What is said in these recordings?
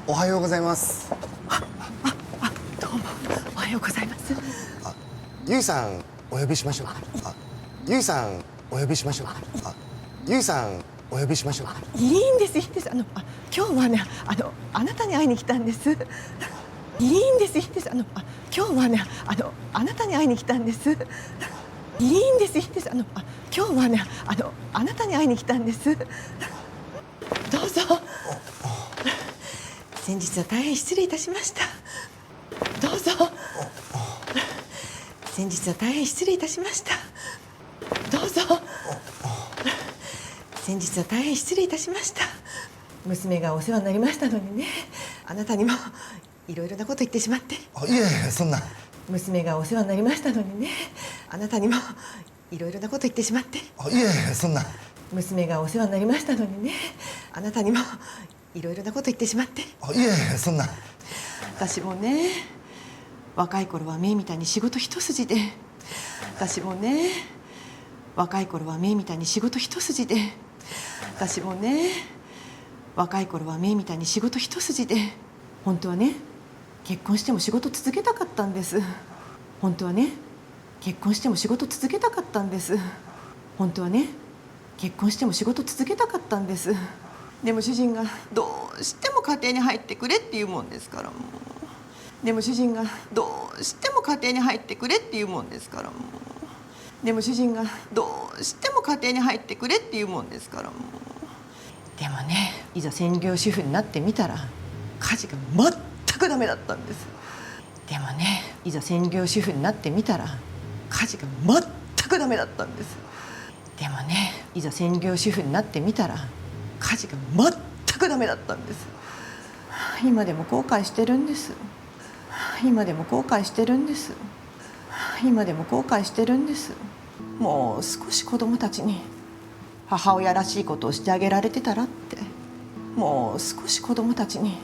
おはようございます。どうもおはようございます。ゆいさんお呼びしましょうか。ゆいさんお呼びしましょうか。ゆいさんお呼びしましょうか。いいんです、いいんです。今日はね、あなたに会いに来たんです。いいんです、いいんです。今日はね、あなたに会いに来たんです。いいんです、いいんです。今日はね、あなたに会いに来たんです。どうぞ。先日は大変失礼いたしました。どうぞ。先日は大変失礼いたしました。どうぞ。先日は大変失礼いたしました。娘がお世話になりましたのにね、あなたにもいろいろなこと言ってしまって。いえいえ、そんな。娘がお世話になりましたのにね、あなたにもいろいろなこと言ってしまって。いえいえ、そんな。娘がお世話になりましたのにね、あなたにもいろいろなこと言ってしまって。いえいえ、そんな。私もね、若い頃はメイみたいに仕事一筋で、私もね、若い頃はメイみたいに仕事一筋で、私もね、若い頃はメイみたいに仕事一筋で、本当はね、結婚しても仕事続けたかったんです。本当はね、結婚しても仕事続けたかったんです。本当はね、結婚しても仕事続けたかったんです。でも主人がどうしても家庭に入ってくれって言うもんですから、もう。でも主人がどうしても家庭に入ってくれって言うもんですから、もう。でも主人がどうしても家庭に入ってくれって言うもんですから、もう。でもね、いざ専業主婦になってみたら家事が全くダメだったんです。でもね、いざ専業主婦になってみたら家事が全くダメだったんです。でもね、いざ専業主婦になってみたら家事が全くダメだったんです。今でも後悔してるんです。今でも後悔してるんです。今でも後悔してるんです。もう少し子供たちに母親らしいことをしてあげられてたらって。もう少し子供たちに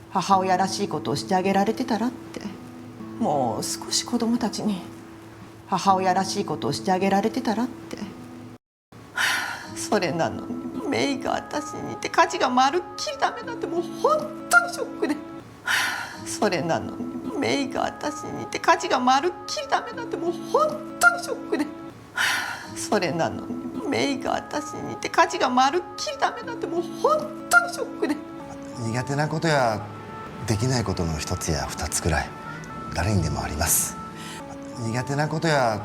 母親らしいことをしてあげられてたらって。もう少し子供たちに母親らしいことをしてあげられてたらって。それなのにメイが私にいて家事がまるっきりダメなんて、もう本当にショックで。それなのにメイが私にいて家事がまるっきりダメなんて、もう本当にショックで。それなのにメイが私にいて家事がまるっきりダメなんて、もう本当にショックで。苦手なことやできないことの一つや二つくらい誰にでもあります。苦手なことや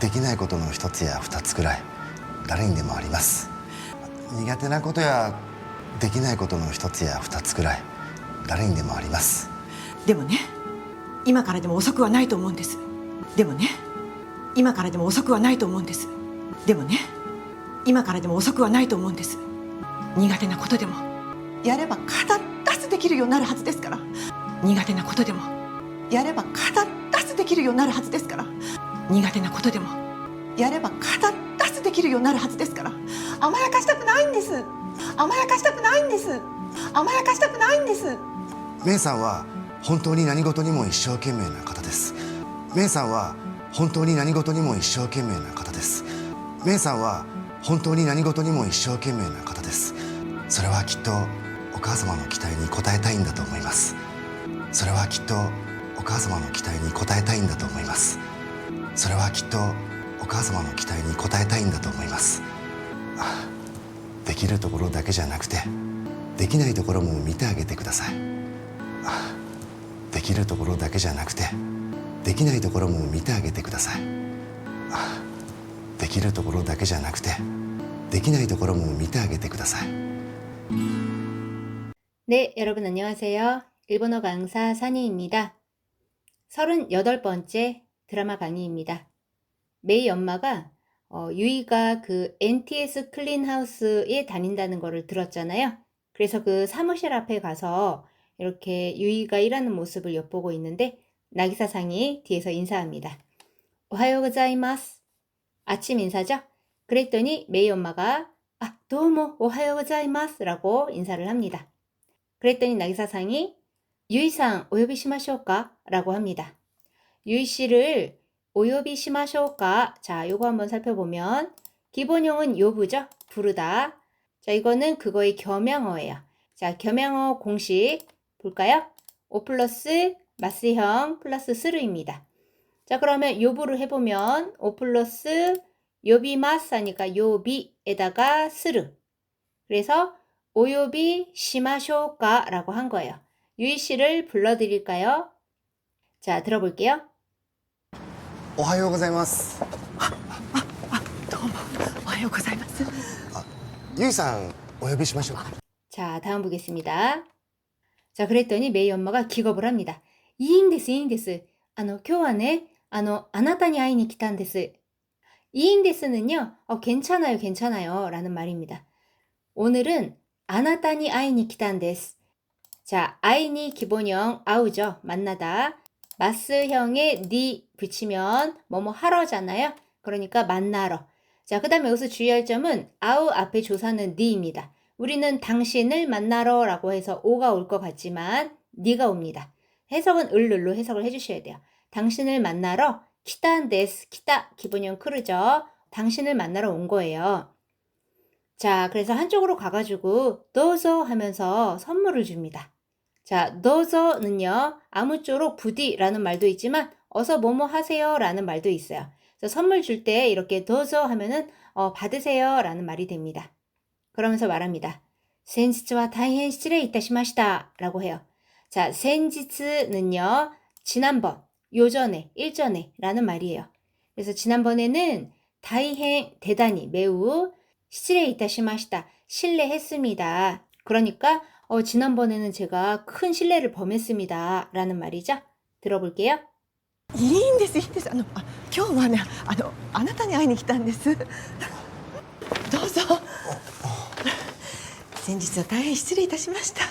できないことの一つや二つくらい誰にでもあります。苦手なことやできないことの一つや二つくらい誰にでもあります。でもね、今からでも遅くはないと思うんです。でもね、今からでも遅くはないと思うんです。でもね、今からでも遅くはないと思うんです。苦手なことでもやれば必ずできるようになるはずですから。苦手なことでもやれば必ずできるようになるはずですから。苦手なことでもやれば必ずできるようになるはずですから。甘やかしたくないんです。甘やかしたくないんです。甘やかしたくないんです。メイさんは本当に何事にも一生懸命な方です。メイさんは本当に何事にも一生懸命な方です。メイさんは本当に何事にも一生懸命な方です。それはきっとお母様の期待に応えたいんだと思います。それはきっとお母様の期待に応えたいんだと思います。それはきっとお母様の期待に応えたいんだと思います。できるところだけじゃなくてできないところも見てあげてください。できるところだけじゃなくてできないところも見てあげてください。できるところだけじゃなくてできないところも見てあげてください。 네, 여러분 안녕하세요. 일본어 강사 산이입니다. 38번째 드라마 강의입니다. 메이 엄마가 유이가 그 NTS 클린하우스에 다닌다는 거를 들었잖아요. 그래서 그 사무실 앞에 가서 이렇게 유이가 일하는 모습을 엿보고 있는데 나기사상이 뒤에서 인사합니다. 오하요 고자이마스. 아침 인사죠? 그랬더니 메이 엄마가 도우모 오하요 고자이마스 라고 인사를 합니다. 그랬더니 나기사상이 유이상 오요비 시마쇼까? 라고 합니다. 유이씨를 오요비 시마쇼까? 자, 요거 한번 살펴보면 기본형은 요부죠? 부르다. 자, 이거는 그거의 겸양어예요. 자, 겸양어 공식 볼까요? 5 플러스 마스형 플러스 스루입니다. 자, 그러면 요부를 해보면 5 플러스 요비마스 하니까 요비에다가 스루. 그래서 오요비 시마쇼까 라고 한 거예요. 유이 씨를 불러드릴까요? 자, 들어볼게요. おはようございます。どうもおはようございます。ゆいさんお呼びしましょうか。 자, 다음 보겠습니다. 자, 그랬더니 메이 엄마가 기겁을 합니다. 이인데스, 이인데스. 今日はね、あなたに会いに来たんです。이인데스는요, 괜찮아요, 괜찮아요. 라는 말입니다. 오늘은 아나타니 아이니 기탄데스. 자, 아이니 기본형 아우죠. 만나다. 마스형에 니 붙이면 뭐뭐 하러잖아요. 그러니까 만나러. 자, 그 다음에 여기서 주의할 점은 아우 앞에 조사는 니입니다. 우리는 당신을 만나러 라고 해서 오가 올 것 같지만 니가 옵니다. 해석은 을룰로 해석을 해주셔야 돼요. 당신을 만나러 키탄데스. 키타 기본형 크루죠. 당신을 만나러 온 거예요. 자, 그래서 한쪽으로 가가지고 도저 하면서 선물을 줍니다. 자, 도저는요, 아무쪼록 부디라는 말도 있지만 어서 뭐뭐 하세요 라는 말도 있어요. 그래서 선물 줄 때 이렇게 도저 하면은 받으세요 라는 말이 됩니다. 그러면서 말합니다. 센지츠와 다이헨 시레 이타시마시다 라고 해요. 자, 센지츠는요, 지난번, 요전에, 일전에 라는 말이에요. 그래서 지난번에는 다이헨, 대단히, 매우 시레 이타시마시다, 실례했습니다. 그러니까 지난번에는 제가 큰 실례를 범했습니다 라는 말이죠. 들어볼게요. いいんです、いいんです。今日はね、あなたに会いに来たんです。どうぞ。先日は大変失礼いたしました。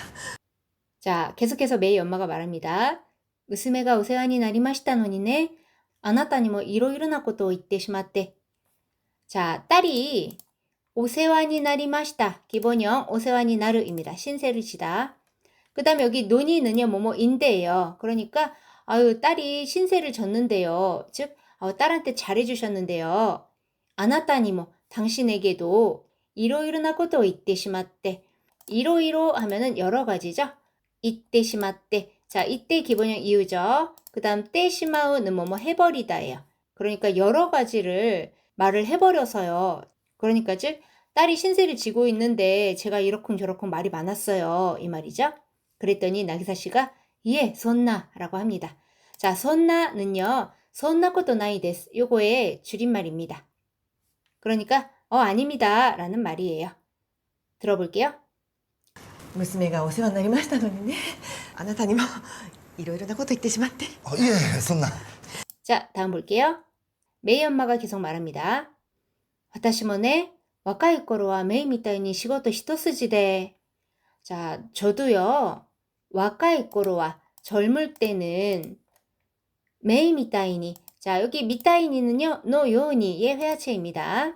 자, 계속해서 메이 엄마가 말합니다. 娘がお世話になりましたのにね、あなたにもいろいろなことを言ってしまって。자, 딸이 오세와니 나리마시다. 기본형 오세와니 나르입니다. 신세를 지다. 그 다음에 여기 논이는요, 뭐뭐인데요. 그러니까 딸이 신세를 졌는데요. 즉 딸한테 잘해주셨는데요. 아나타니모 당신에게도 이로이로나 것도 이때시마때. 이로이로 하면은 여러 가지죠. 이때시마때. 자, 이때 기본형 이유죠. 그 다음 때시마우는 뭐뭐 해버리다예요. 그러니까 여러 가지를 말을 해버려서요. 그러니까 즉 딸이 신세를 지고 있는데 제가 이러쿵저러쿵 말이 많았어요. 이 말이죠. 그랬더니 나기사 씨가 예, 손나 라고 합니다. 자, 손나는요. 손나코토 나이 데스. 요거의 줄임말입니다. 그러니까 아닙니다 라는 말이에요. 들어볼게요. 娘がお世話になりましたのにね、あなたにもいろいろなこと言ってしまって。いえいえそんな。 자, 다음 볼게요. 메이 엄마가 계속 말합니다. 私もね、若い頃はメイみたいに仕事一筋で. 자, 저도요. 若い頃は 젊을 때는 메이 미타이니. 자, 여기 미타이니는요. 노 요니의 회화체입니다.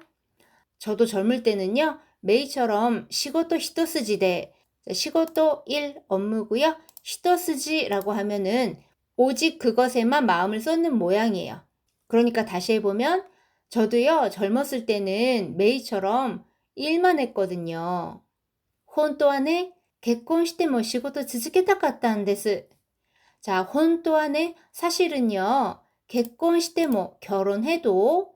저도 젊을 때는요. 메이처럼 시고토 히토스지대. 시고토 일 업무고요. 히토스지라고 하면은 오직 그것에만 마음을 쏟는 모양이에요. 그러니까 다시 해보면 저도요. 젊었을 때는 메이처럼 일만 했거든요. 혼또안에 개콘시테모 시고토 즈즈케타카타인데스. 자, 혼또안에 사실은요. 개콘시테모 결혼해도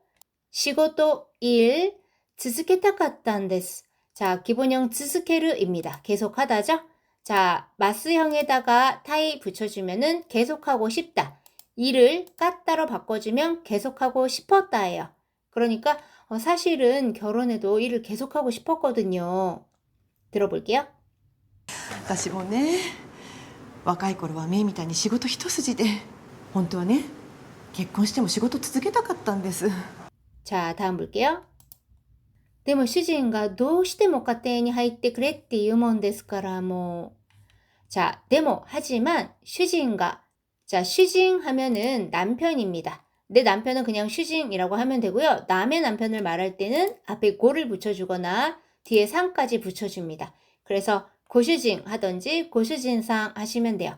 시고토 일 즈즈케타카타인데스. 자, 기본형 즈즈케르입니다. 계속하다죠? 자, 마스형에다가 타이 붙여주면은 계속하고 싶다. 일을 까따로 바꿔주면 계속하고 싶었다예요. 그러니까 사실은 결혼해도 일을 계속하고 싶었거든요. 들어볼게요. 私もね、若い頃はメイみたいに仕事一筋で、本当はね、結婚しても仕事続けたかったんです。 자, 다음 볼게요. でも主人がどうしても家庭に入ってくれって言うもんですからもう. 자, でも 하지만 슈진가. 자, 슈진 하면은 남편입니다. 내 남편은 그냥 슈진이라고 하면 되고요. 남의 남편을 말할 때는 앞에 고를 붙여주거나 뒤에 상까지 붙여줍니다. 그래서 고슈진 하던지 고슈진상 하시면 돼요.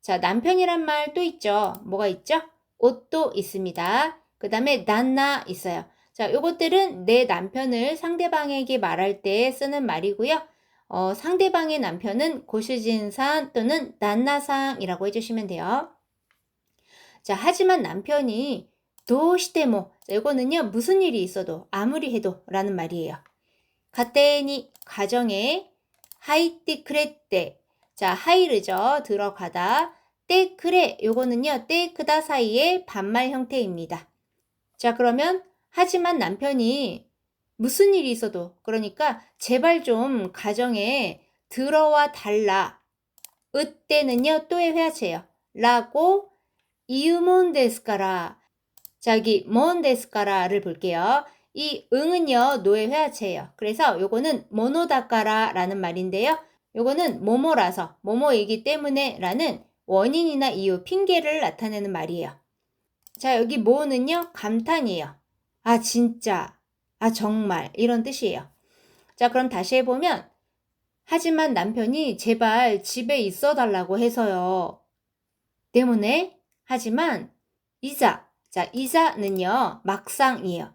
자, 남편이란 말 또 있죠. 뭐가 있죠? 옷도 있습니다. 그 다음에 난나 있어요. 자, 요것들은 내 남편을 상대방에게 말할 때 쓰는 말이고요. 상대방의 남편은 고슈진산 또는 난나상이라고 해주시면 돼요. 자, 하지만 남편이 도시테모, 이거는요, 무슨 일이 있어도, 아무리 해도 라는 말이에요. 가테니, 가정에, 하이띠 크레떼, 자, 하이르죠, 들어가다. 떼 크레, 요거는요, 떼 크다 사이의 반말 형태입니다. 자, 그러면 하지만 남편이 무슨 일이 있어도, 그러니까 제발 좀 가정에 들어와 달라. 으때는요, 또의 회화체예요. 라고 이유몬 데스까라. 자, 여기 뭔 데스까라를 볼게요. 이 응은요, 노의 회화체예요. 그래서 요거는 모노다까라 라는 말인데요. 요거는 뭐뭐라서, 뭐뭐이기 때문에 라는 원인이나 이유, 핑계를 나타내는 말이에요. 자, 여기 뭐는요, 감탄이에요. 아, 진짜. 아, 정말. 이런 뜻이에요. 자, 그럼 다시 해보면, 하지만 남편이 제발 집에 있어 달라고 해서요. 때문에, 하지만, 이자. 자, 이자는요, 막상이에요.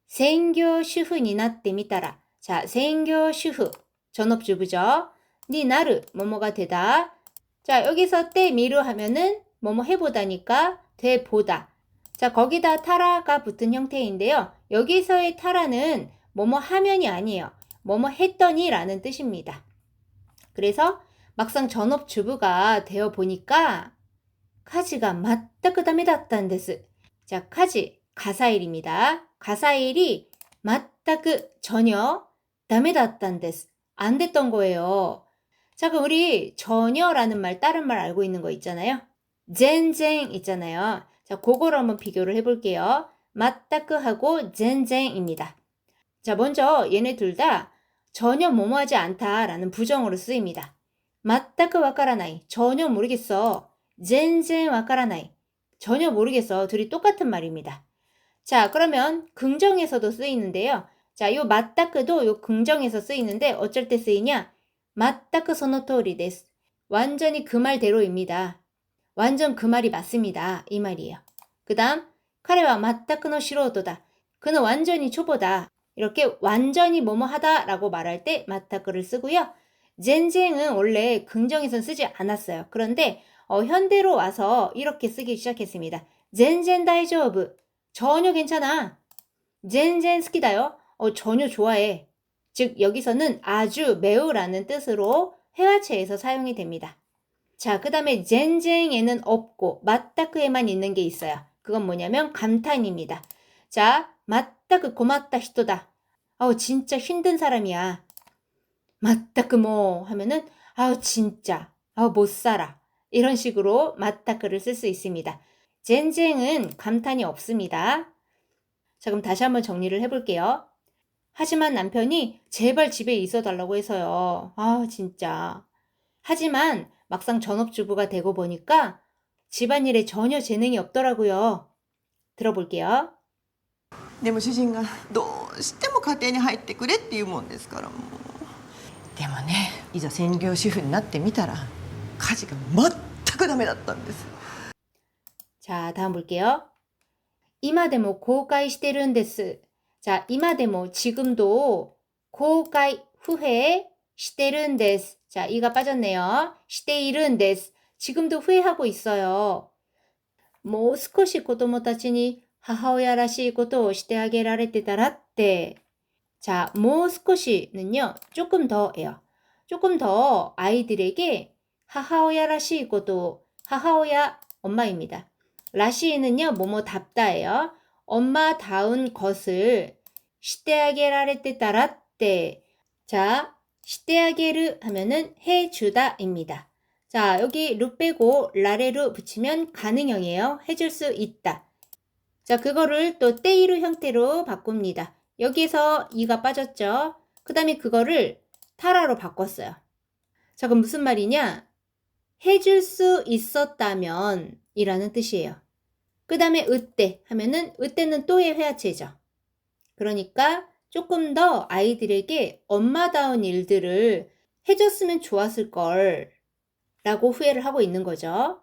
생교 주婦になってみたら. 자, 생교 주婦. 전업주부죠. 니 나르. 뭐뭐가 되다. 자, 여기서 때 미루 하면은 뭐뭐 해보다니까 돼 보다. 자, 거기다 타라가 붙은 형태인데요. 여기서의 타라는 뭐뭐 하면이 아니에요. 뭐뭐 했더니 라는 뜻입니다. 그래서 막상 전업주부가 되어 보니까 가지가 맞다그 다메 다ったんです. 자, 가지, 가사일입니다. 가사일이 맞다그 전혀 다메 다ったんです. 안 됐던 거예요. 자, 그럼 우리 전혀라는 말, 다른 말 알고 있는 거 있잖아요. 젠쟁 있잖아요. 자, 그거를 한번 비교를 해볼게요. 맞다크하고 젠쟁입니다. 자, 먼저 얘네 둘 다 전혀 뭐뭐하지 않다라는 부정어로 쓰입니다. 맞다크 와카라나이. 전혀 모르겠어. 젠젠 와카라나이. 전혀 모르겠어. 둘이 똑같은 말입니다. 자, 그러면 긍정에서도 쓰이는데요. 자, 요 맞다크도 요 긍정에서 쓰이는데 어쩔 때 쓰이냐? 맞다크 소노토리 데스. 완전히 그 말대로입니다. 완전 그 말이 맞습니다. 이 말이에요. 그 다음, 카레와 맞다크노 시로토다. 그는 완전히 초보다. 이렇게 완전히 뭐뭐하다 라고 말할 때 맞다크를 쓰고요. 젠쟁은 원래 긍정에선 쓰지 않았어요. 그런데 현대로 와서 이렇게 쓰기 시작했습니다. 젠젠 다이조브. 전혀 괜찮아. 젠젠 스키다요. 전혀 좋아해. 즉 여기서는 아주 매우라는 뜻으로 회화체에서 사용이 됩니다. 자, 그 다음에 젠쟁에는 없고 맞다크에만 있는 게 있어요. 그건 뭐냐면 감탄입니다. 자, 맞다크 고맙다 히토다. 진짜 힘든 사람이야. 맞다크 뭐 하면은 진짜 못 살아. 이런 식으로 맞다크를 쓸 수 있습니다. 젠쟁은 감탄이 없습니다. 자, 그럼 다시 한번 정리를 해볼게요. 하지만 남편이 제발 집에 있어 달라고 해서요. 진짜. 하지만 막상 전업주부가 되고 보니까 집안일에 전혀 재능이 없더라고요. 들어볼게요. でも主人がどうしても家庭に入ってくれって言うもんですからもう。でもね、いざ専業主婦になってみたら家事が全くダメだったんです。 자, 다음 볼게요. 이마데모 고가이してるんです. 자, 이마데모 지금도 고가이 후회してるんです. 자, 이가 빠졌네요. しているんです. 지금도 후회하고 있어요. もう少し子供たちに母親らしいことをしてあげられてたらって. 자, もう少し는요. 조금 더예요. 조금 더 아이들에게 하하오야らしいこと, 하하오야 엄마입니다. 라시는요, 뭐뭐답다예요. 엄마다운 것을 시대하게라레떼따라떼. 자, 시대하게르 하면은 해주다입니다. 자, 여기 루 빼고 라레루 붙이면 가능형이에요. 해줄 수 있다. 자, 그거를 또 떼이루 형태로 바꿉니다. 여기서 이가 빠졌죠. 그 다음에 그거를 타라로 바꿨어요. 자, 그럼 무슨 말이냐? 해줄 수 있었다면 이라는 뜻이에요. 그 다음에 으때 하면은 으때는 또의 회화체죠. 그러니까 조금 더 아이들에게 엄마다운 일들을 해줬으면 좋았을 걸 라고 후회를 하고 있는 거죠.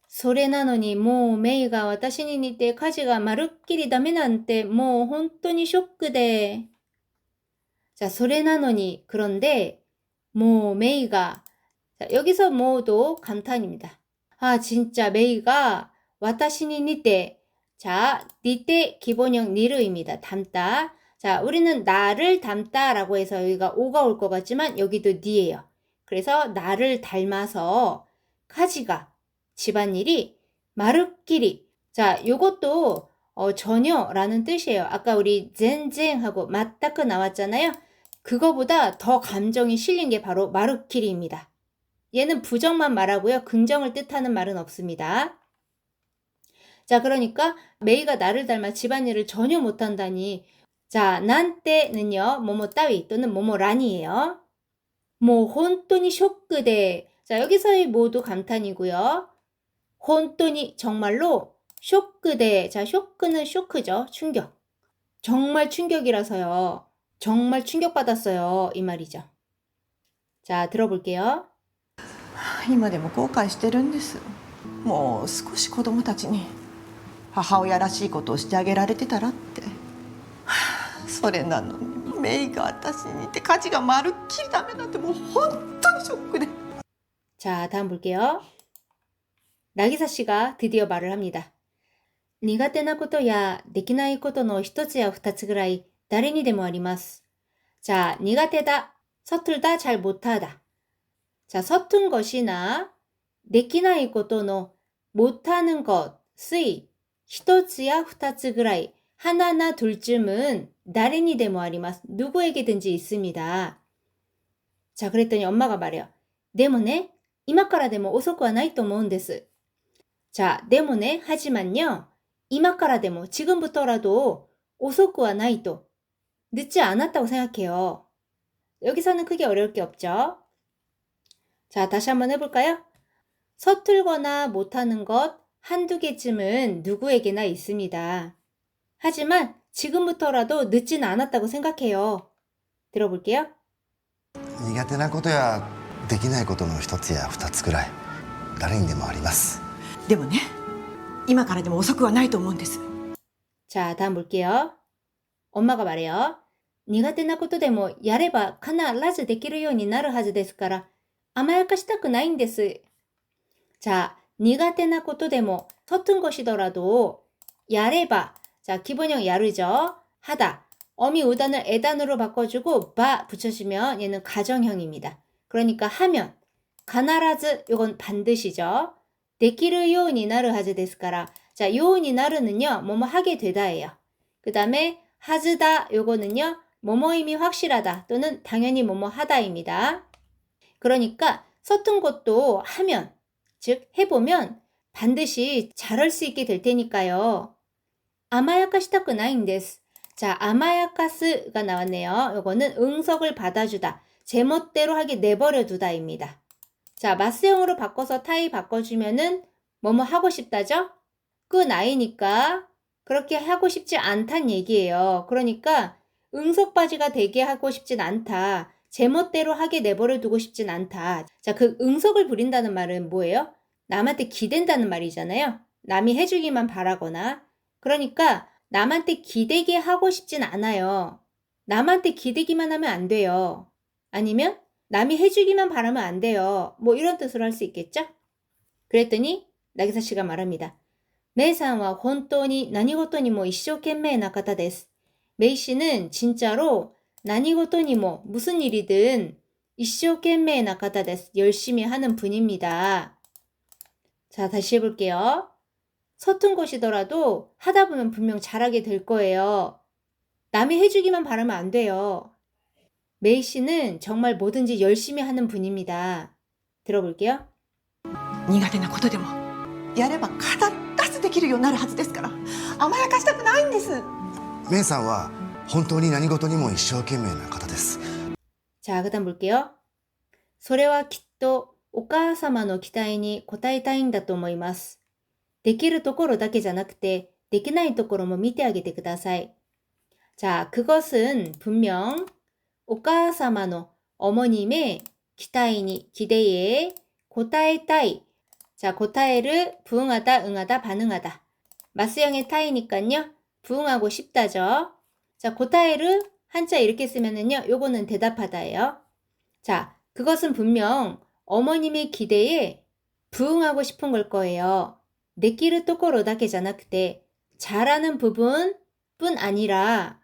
それなのにもうメイが私に似て家事がまるっきりダメなんてもう本当にショックで. 자, それなのに, 그런데, 메이가, 자, 여기서 뭐도 감탄입니다. 아, 진짜 메이가, 私に似て, 자, 似て 기본형 니르입니다. 닮다. 자, 우리는 나를 닮다 라고 해서 여기가 오가 올 것 같지만 여기도 니예요. 그래서 나를 닮아서 가지가 집안일이 마르끼리. 자, 요것도 전혀라는 뜻이에요. 아까 우리 젠쟁하고 맞다크 나왔잖아요. 그거보다 더 감정이 실린 게 바로 마르끼리입니다. 얘는 부정만 말하고요. 긍정을 뜻하는 말은 없습니다. 자, 그러니까 메이가 나를 닮아 집안일을 전혀 못한다니. 자, 난때는요. 뭐뭐 따위 또는 뭐뭐란이에요. 혼돈이 쇼크대. 자, 여기서의 모두 감탄이고요. 혼돈이 정말로 쇼크대. 자, 쇼크는 쇼크죠. 충격. 정말 충격이라서요. 정말 충격받았어요. 이 말이죠. 자, 들어볼게요. 今でも後悔してるんです。もう少し子供たちに母親らしいことをしてあげられてたらって。それなのにメイが私に似て家事がまるっきりダメなんてもう本当にショックで。 자, 다음 볼게요. 나기사 씨가 드디어 말을 합니다. 苦手なことやできないことの一つや二つぐらい誰にでもあります. 자, 苦手だ, 서툴다, 잘 못하다. 자, 서툰 것이나 できないことの 못하는 것의 一つや二つぐらい 하나나 둘쯤은 誰にでもあります. 누구에게든지 있습니다. 자, 그랬더니 엄마가 말해요. でもね, 今からでも遅くはないと思うんです. 자, でもね, 하지만요. 今からでも, 지금부터라도 遅くはないと, 늦지 않았다고 생각해요. 여기서는 크게 어려울 게 없죠. 자, 다시 한번 해볼까요? 서툴거나 못하는 것 한두 개쯤은 누구에게나 있습니다. 하지만 지금부터라도 늦진 않았다고 생각해요. 들어볼게요. 苦手なことやできないことの一つや二つくらい誰にでもあります。でもね、今からでも遅くはないと思うんです。 자, 다음 볼게요. 엄마가 말해요. 苦手なことでもやれば必ずできるようになるはずですから甘やかしたくないんです. 자, 苦手なことでも 서툰 것이더라도 야레바. 자, 기본형 야르죠. 하다. 어미 우단을 에단으로 바꿔주고 바 붙여주면 얘는 가정형입니다. 그러니까 하면 가나라즈 요건 반드시죠. 데키르 요우니 나르 하즈 데스까라. 자, 요우니 나르는요. 뭐뭐 하게 되다예요. 그 다음에 하즈다 요거는요. 뭐뭐임이 확실하다 또는 당연히 뭐뭐 하다입니다. 그러니까 서툰 것도 하면 즉 해보면 반드시 잘할 수 있게 될 테니까요. 아마야카시타쿠 나인데스. 자, 아마야카스가 나왔네요. 요거는 응석을 받아주다. 제멋대로 하게 내버려 두다입니다. 자, 마스형으로 바꿔서 타이 바꿔주면은 뭐뭐 하고 싶다죠? 그 나이니까 그렇게 하고 싶지 않단 얘기예요. 그러니까 응석바지가 되게 하고 싶진 않다. 제멋대로 하게 내버려 두고 싶진 않다. 자, 그 응석을 부린다는 말은 뭐예요? 남한테 기댄다는 말이잖아요. 남이 해주기만 바라거나. 그러니까 남한테 기대게 하고 싶진 않아요. 남한테 기대기만 하면 안 돼요. 아니면 남이 해주기만 바라면 안 돼요. 뭐 이런 뜻으로 할 수 있겠죠? 그랬더니 나기사 씨가 말합니다. 메이상와 혼돈이 나니고토니 뭐 이쇼懸命な方です. 메이 씨는 진짜로 나니고토니 뭐 무슨 일이든 이쇼懸命な方です. 열심히 하는 분입니다. 자, 다시 해볼게요. 서툰 것이더라도 하다 보면 분명 잘하게 될 거예요. 남이 해주기만 바라면 안 돼요. 메이 씨는 정말 뭐든지 열심히 하는 분입니다. 들어볼게요. 苦手なことでもやれば必ずできるようになるはずですから甘やかしたくないんです。メイさんは本当に何事にも一生懸命な方です。 자, 그 다음 볼게요. それはきっとお母様の期待に応えたいんだと思います。できるところだけじゃなくてできないところも見てあげてください. 자, 그것은 분명 お母様の 어머님의 기타이니 기대에 고타에타이. 자, 고타에를 부응하다, 응하다, 반응하다. 마스형의 타이니까요. 부응하고 싶다죠. 자, 고타에를 한자 이렇게 쓰면은요, 요거는 대답하다예요. 자, 그것은 분명 어머님의 기대에 부응하고 싶은 걸 거예요. 내끼를 똑바로다게じゃなくて 잘하는 부분뿐 아니라,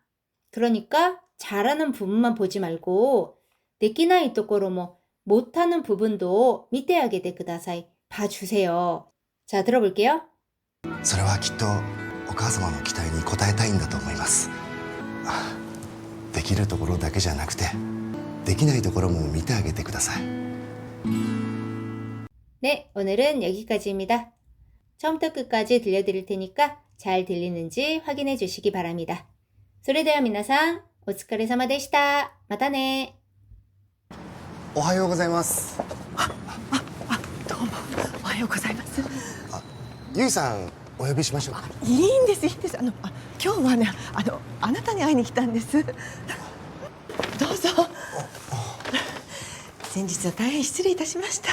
그러니까 잘하는 부분만 보지 말고 내끼나이 또꼬로 뭐 못하는 부분도 미테하게 돼ください. 봐주세요. 자, 들어볼게요. それはきっとお母様の期待に応えたいんだと思います。できるところだけじゃなくてできないところも見てあげてください。 네, 오늘은 여기까지입니다. 처음부터 끝까지 들려드릴 테니까 잘 들리는지 확인해 주시기 바랍니다. それでは皆さん、お疲れ様でした。またね。おはようございます。どうもおはようございます。ゆいさんお呼びしましょうか。いいんですいいんです。今日はねあなたに会いに来たんです。どうぞ。先日は大変失礼いたしました。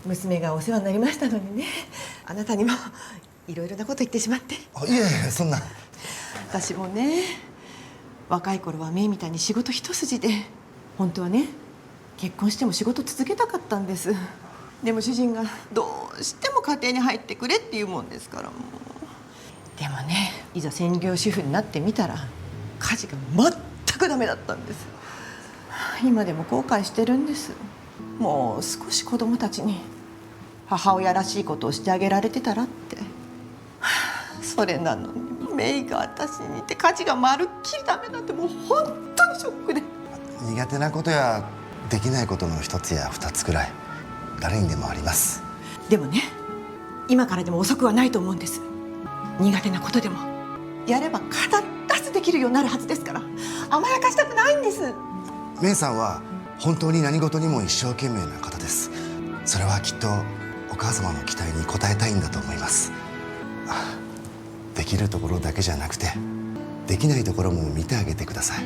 娘がお世話になりましたのにね、あなたにもいろいろなこと言ってしまって。いえいえ、そんな。私もね、若い頃はメイみたいに仕事一筋で、本当はね結婚しても仕事続けたかったんです。でも主人がどうしても家庭に入ってくれって言うもんですから。もうでもね、いざ専業主婦になってみたら家事が全くダメだったんです。今でも後悔してるんです。もう少し子供たちに母親らしいことをしてあげられてたらって。それなのにメイが私にいて家事がまるっきりダメなんて、もう本当にショックで。苦手なことやできないことの一つや二つくらい誰にでもあります。でもね、今からでも遅くはないと思うんです。苦手なことでもやれば必ずできるようになるはずですから、甘やかしたくないんです。メイさんは本当に何事にも一生懸命な方です。それはきっとお母様の期待に応えたいんだと思います。できるところだけじゃなくてできないところも見てあげてください。